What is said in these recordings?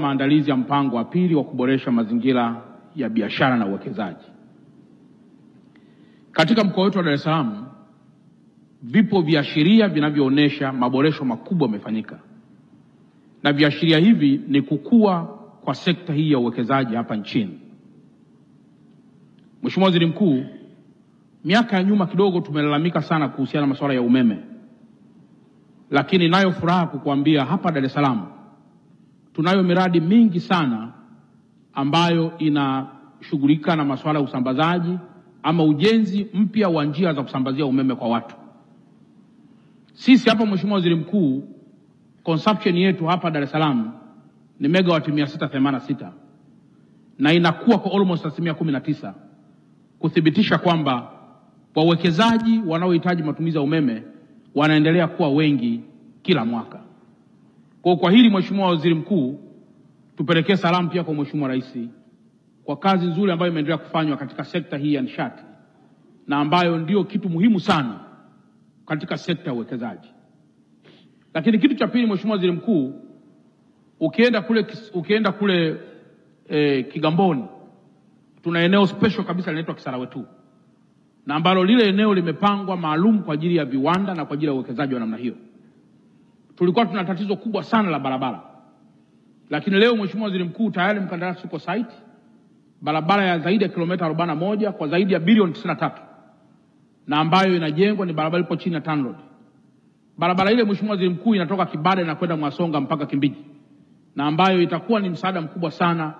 Maandalizi ya mpango wa pili wa kuboresha mazingira ya biashara na uwekezaji. Katika mkoa wetu wa Dar es Salaam, vipo viashiria vinavyoonyesha maboresho makubwa yamefanyika. Na viashiria hivi ni kukua kwa sekta hii ya uwekezaji hapa nchini. Mheshimiwa Waziri Mkuu, miaka ya nyuma kidogo tumelalamika sana kuhusiana na masuala ya umeme. Lakini nayo furaha kukuambia hapa Dar es Salaam tunayo miradi mingi sana ambayo inashughulika na masuala ya usambazaji ama ujenzi mpya wa njia za kusambazia umeme kwa watu. Sisi hapa Mheshimiwa Waziri Mkuu, consumption yetu hapa Dar es Salaam ni megawati 686 na inakuwa kwa almost 19% kuthibitisha kwamba wawekezaji wanaohitaji matumizi ya umeme wanaendelea kuwa wengi kila mwaka. Kwa hili Mheshimiwa Waziri Mkuu, tupelekee salamu pia kwa Mheshimiwa Rais kwa kazi nzuri ambayo imeendelea kufanywa katika sekta hii ya nishati na ambayo ndio kitu muhimu sana katika sekta ya uwekezaji. Lakini kitu cha pili Mheshimiwa Waziri Mkuu, ukienda kule Kigamboni tuna eneo special kabisa linaitwa Kisarawetu, na ambalo lile eneo limepangwa maalum kwa ajili ya viwanda na kwa ajili ya uwekezaji wa namna hiyo. Tulikuwa tuna tatizo kubwa sana la barabara. Lakini leo Mheshimiwa Waziri Mkuu, tayari mkandarasi uko site, barabara ya zaidi ya kilomita 41 kwa zaidi ya bilioni 93 na ambayo inajengwa, ni barabara ipo chini ya TANROADS. Barabara ile Mheshimiwa Waziri Mkuu inatoka Kibada na kwenda Mwasonga mpaka Kimbiji, na ambayo itakuwa ni msaada mkubwa sana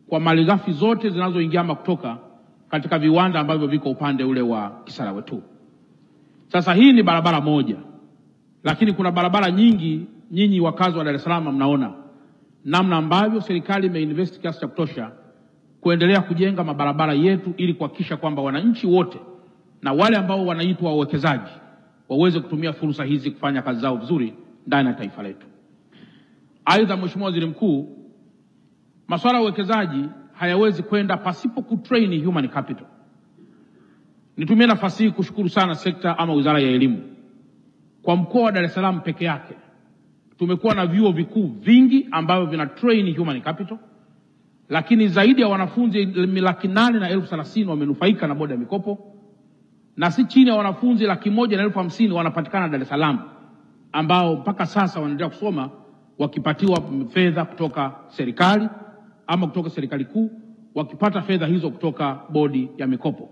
kwa malighafi zote zinazoingia ama kutoka katika viwanda ambavyo viko upande ule wa Kisarawetu. Sasa hii ni barabara moja, lakini kuna barabara nyingi. Nyinyi wakazi wa Dar es Salaam mnaona namna ambavyo serikali imeinvest kiasi cha kutosha kuendelea kujenga mabarabara yetu ili kuhakikisha kwamba wananchi wote na wale ambao wanaitwa wawekezaji waweze kutumia fursa hizi kufanya kazi zao vizuri ndani ya taifa letu. Aidha Mheshimiwa Waziri Mkuu, masuala ya uwekezaji hayawezi kwenda pasipo kutrain human capital. Nitumie nafasi hii kushukuru sana sekta ama Wizara ya Elimu. Kwa mkoa wa Dar es Salaam peke yake tumekuwa na vyuo vikuu vingi ambavyo vina train human capital, lakini zaidi ya wanafunzi 830,000 wamenufaika na bodi ya mikopo, na si chini ya wanafunzi 150,000 wanapatikana Dar es Salaam ambao mpaka sasa wanaendelea kusoma wakipatiwa fedha kutoka serikali ama kutoka serikali kuu, wakipata fedha hizo kutoka bodi ya mikopo.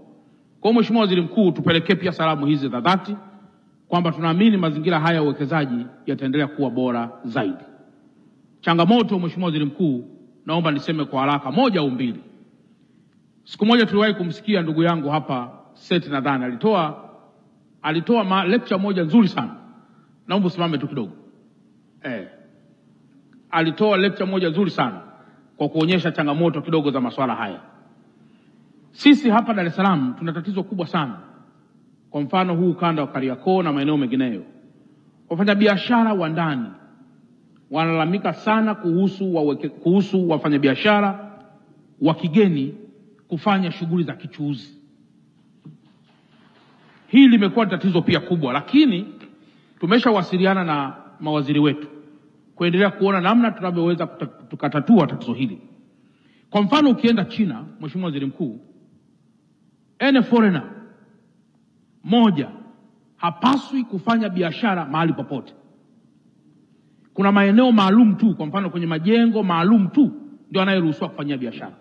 Kwa Mheshimiwa Waziri Mkuu, tupelekee pia salamu hizi za dhati kwamba tunaamini mazingira haya ya uwekezaji yataendelea kuwa bora zaidi. Changamoto Mheshimiwa Waziri Mkuu, naomba niseme kwa haraka moja au mbili. Siku moja tuliwahi kumsikia ndugu yangu hapa Seth, nadhani alitoa lecture moja nzuri sana. Naomba usimame tu kidogo. Alitoa lecture moja nzuri sana kwa kuonyesha changamoto kidogo za masuala haya. Sisi hapa Dar es Salaam tuna tatizo kubwa sana. Kwa mfano huu ukanda wa Kariakoo na maeneo mengineyo, wafanyabiashara wa ndani wanalalamika sana kuhusu wafanyabiashara wa kigeni kufanya shughuli za kichuuzi. Hili limekuwa tatizo pia kubwa, lakini tumeshawasiliana na mawaziri wetu kuendelea kuona namna tunavyoweza tukatatua tatizo hili. Kwa mfano ukienda China, Mheshimiwa Waziri Mkuu, any foreigner moja hapaswi kufanya biashara mahali popote. Kuna maeneo maalum tu, kwa mfano kwenye majengo maalum tu ndio anayeruhusiwa kufanyia biashara.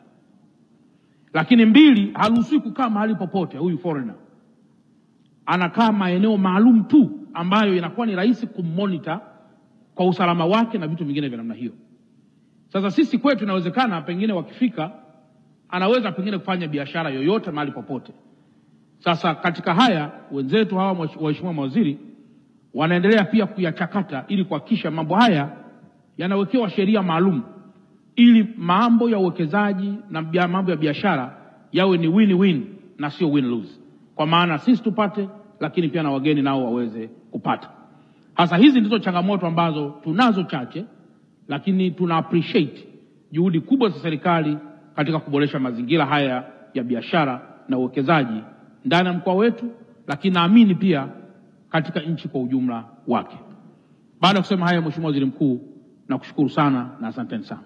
Lakini mbili, haruhusiwi kukaa mahali popote. Huyu foreigner anakaa maeneo maalum tu ambayo inakuwa ni rahisi kummonitor kwa usalama wake na vitu vingine vya namna hiyo. Sasa sisi kwetu inawezekana pengine wakifika anaweza pengine kufanya biashara yoyote mahali popote. Sasa katika haya wenzetu hawa waheshimiwa mawaziri wanaendelea pia kuyachakata ili kuhakikisha mambo haya yanawekewa sheria maalum ili mambo ya uwekezaji na mambo ya biashara yawe ni win-win na sio win-lose. Kwa maana sisi tupate, lakini pia na wageni nao waweze kupata. Hasa hizi ndizo changamoto ambazo tunazo chache, lakini tuna appreciate juhudi kubwa za serikali katika kuboresha mazingira haya ya biashara na uwekezaji ndani ya mkoa wetu, lakini naamini pia katika nchi kwa ujumla wake. Baada ya kusema haya, Mheshimiwa Waziri Mkuu, nakushukuru sana na asanteni sana.